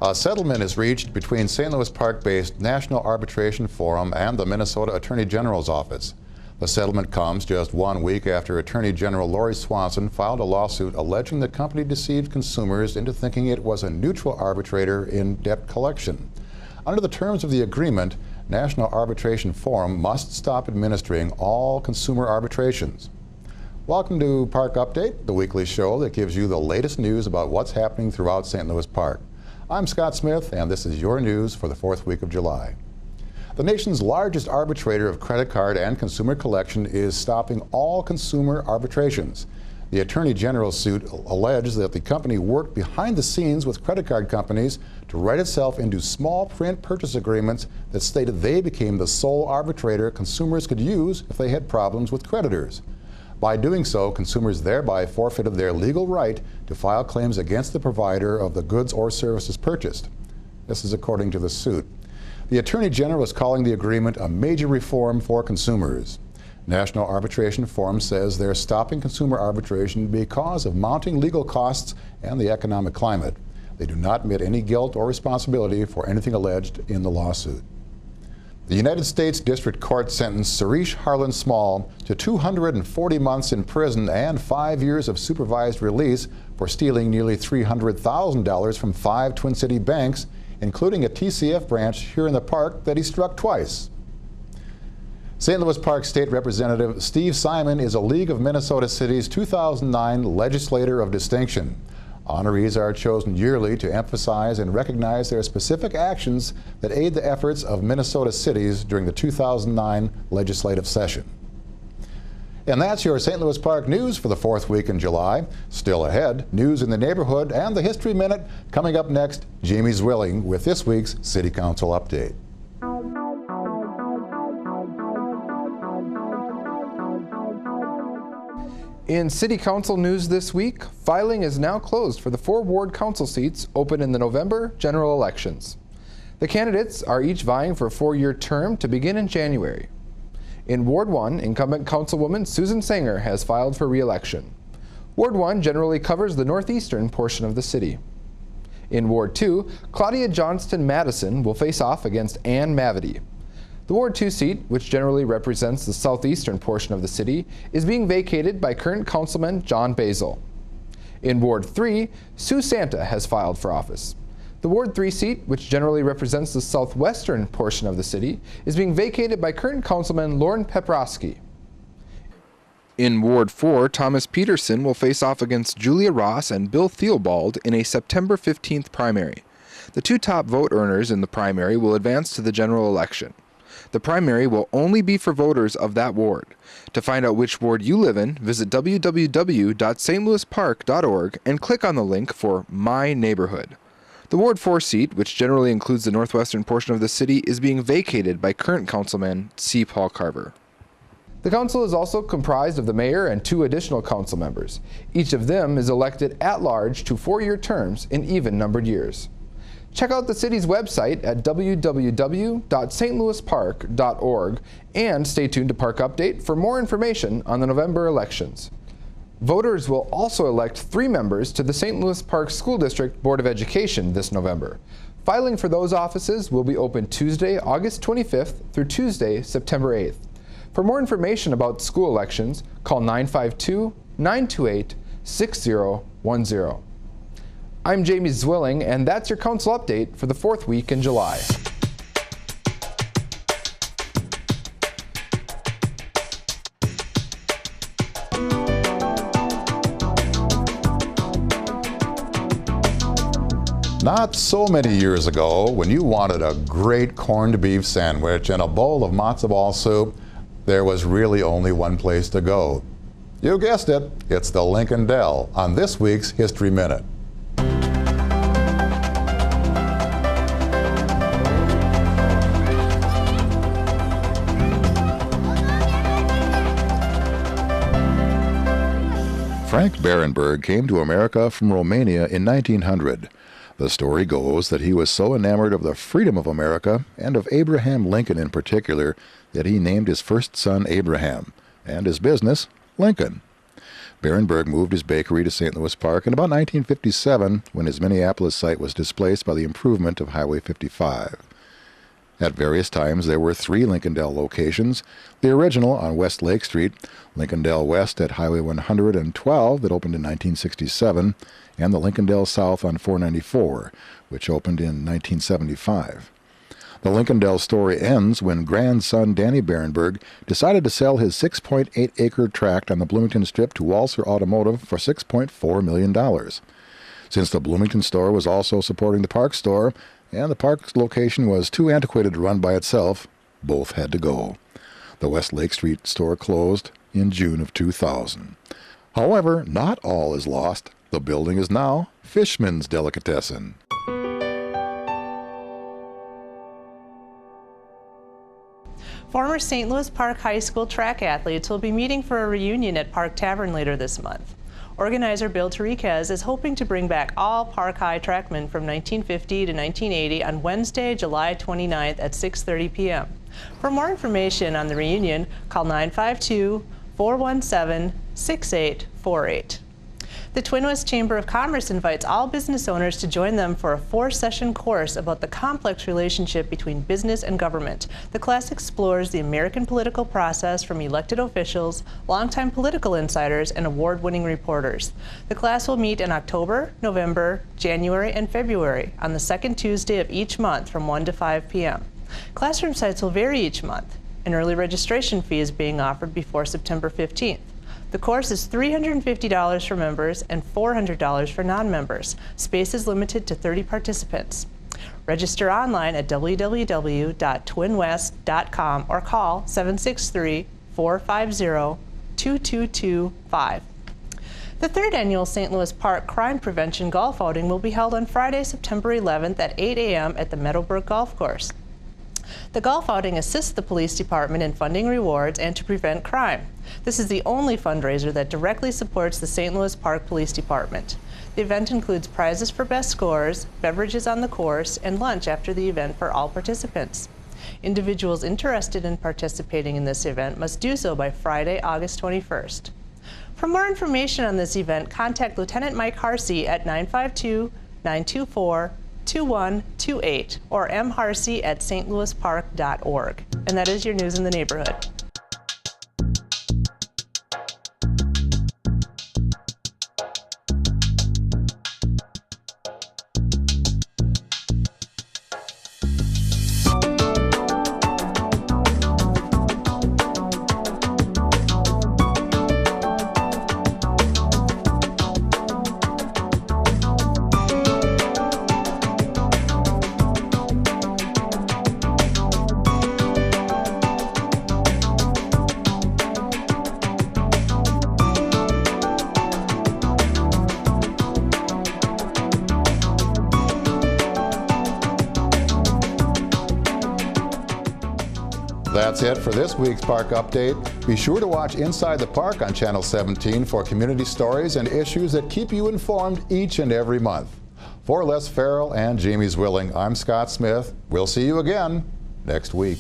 A settlement is reached between St. Louis Park-based National Arbitration Forum and the Minnesota Attorney General's office. The settlement comes just 1 week after Attorney General Lori Swanson filed a lawsuit alleging the company deceived consumers into thinking it was a neutral arbitrator in debt collection. Under the terms of the agreement, National Arbitration Forum must stop administering all consumer arbitrations. Welcome to Park Update, the weekly show that gives you the latest news about what's happening throughout St. Louis Park. I'm Scott Smith, and this is your news for the 4th week of July. The nation's largest arbitrator of credit card and consumer collection is stopping all consumer arbitrations. The Attorney General's suit alleges that the company worked behind the scenes with credit card companies to write itself into small print purchase agreements that stated they became the sole arbitrator consumers could use if they had problems with creditors. By doing so, consumers thereby forfeited their legal right to file claims against the provider of the goods or services purchased. This is according to the suit. The Attorney General is calling the agreement a major reform for consumers. National Arbitration Forum says they're stopping consumer arbitration because of mounting legal costs and the economic climate. They do not admit any guilt or responsibility for anything alleged in the lawsuit. The United States District Court sentenced Suresh Harlan Small to 240 months in prison and 5 years of supervised release for stealing nearly $300,000 from 5 Twin City banks, including a TCF branch here in the park that he struck twice. St. Louis Park State Representative Steve Simon is a League of Minnesota Cities 2009 Legislator of Distinction. Honorees are chosen yearly to emphasize and recognize their specific actions that aid the efforts of Minnesota cities during the 2009 legislative session. And that's your St. Louis Park news for the 4th week in July. Still ahead, news in the neighborhood and the History Minute. Coming up next, Jamie Zwilling with this week's City Council update. In City Council news this week, filing is now closed for the 4 ward council seats open in the November general elections. The candidates are each vying for a 4-year term to begin in January. In Ward 1, incumbent Councilwoman Susan Sanger has filed for re-election. Ward 1 generally covers the northeastern portion of the city. In Ward 2, Claudia Johnston Madison will face off against Ann Mavity. The Ward 2 seat, which generally represents the southeastern portion of the city, is being vacated by current Councilman John Basil. In Ward 3, Sue Santa has filed for office. The Ward 3 seat, which generally represents the southwestern portion of the city, is being vacated by current Councilman Lauren Peprosky. In Ward 4, Thomas Peterson will face off against Julia Ross and Bill Theobald in a September 15th primary. The 2 top vote earners in the primary will advance to the general election. The primary will only be for voters of that ward. To find out which ward you live in, visit www.stlouispark.org and click on the link for My Neighborhood. The Ward 4 seat, which generally includes the northwestern portion of the city, is being vacated by current Councilman C. Paul Carver. The council is also comprised of the mayor and 2 additional council members. Each of them is elected at large to 4-year terms in even-numbered years. Check out the city's website at www.stlouispark.org and stay tuned to Park Update for more information on the November elections. Voters will also elect 3 members to the St. Louis Park School District Board of Education this November. Filing for those offices will be open Tuesday, August 25th through Tuesday, September 8th. For more information about school elections, call 952-928-6010. I'm Jamie Zwilling, and that's your council update for the 4th week in July. Not so many years ago, when you wanted a great corned beef sandwich and a bowl of matzo ball soup, there was really only one place to go. You guessed it, it's the Lincoln Dell on this week's History Minute. Frank Berenberg came to America from Romania in 1900. The story goes that he was so enamored of the freedom of America, and of Abraham Lincoln in particular, that he named his first son Abraham, and his business, Lincoln. Berenberg moved his bakery to St. Louis Park in about 1957 when his Minneapolis site was displaced by the improvement of Highway 55. At various times, there were 3 Lincolndale locations, the original on West Lake Street, Lincolndale West at Highway 112 that opened in 1967, and the Lincolndale South on 494, which opened in 1975. The Lincolndale story ends when grandson Danny Berenberg decided to sell his 6.8-acre tract on the Bloomington Strip to Walser Automotive for $6.4 million. Since the Bloomington store was also supporting the Park store, and the Park location was too antiquated to run by itself, both had to go. The West Lake Street store closed in June of 2000. However, not all is lost. The building is now Fishman's Delicatessen. Former St. Louis Park High School track athletes will be meeting for a reunion at Park Tavern later this month. Organizer Bill Tariquez is hoping to bring back all Park High trackmen from 1950 to 1980 on Wednesday, July 29th at 6:30 p.m. For more information on the reunion, call 952-417-6848. The Twin West Chamber of Commerce invites all business owners to join them for a 4-session course about the complex relationship between business and government. The class explores the American political process from elected officials, longtime political insiders, and award-winning reporters. The class will meet in October, November, January, and February on the second Tuesday of each month from 1 to 5 p.m. Classroom sites will vary each month. An early registration fee is being offered before September 15th. The course is $350 for members and $400 for non-members. Space is limited to 30 participants. Register online at www.twinwest.com or call 763-450-2225. The 3rd annual St. Louis Park Crime Prevention Golf Outing will be held on Friday, September 11th at 8 a.m. at the Meadowbrook Golf Course. The golf outing assists the police department in funding rewards and to prevent crime. This is the only fundraiser that directly supports the St. Louis Park Police Department. The event includes prizes for best scores, beverages on the course, and lunch after the event for all participants. Individuals interested in participating in this event must do so by Friday, August 21st. For more information on this event, contact Lieutenant Mike Harsey at 952-924-2128 or mharsey@stlouispark.org. And that is your news in the neighborhood. That's it for this week's Park Update. Be sure to watch Inside the Park on Channel 17 for community stories and issues that keep you informed each and every month. For Les Farrell and Jamie Zwilling, I'm Scott Smith. We'll see you again next week.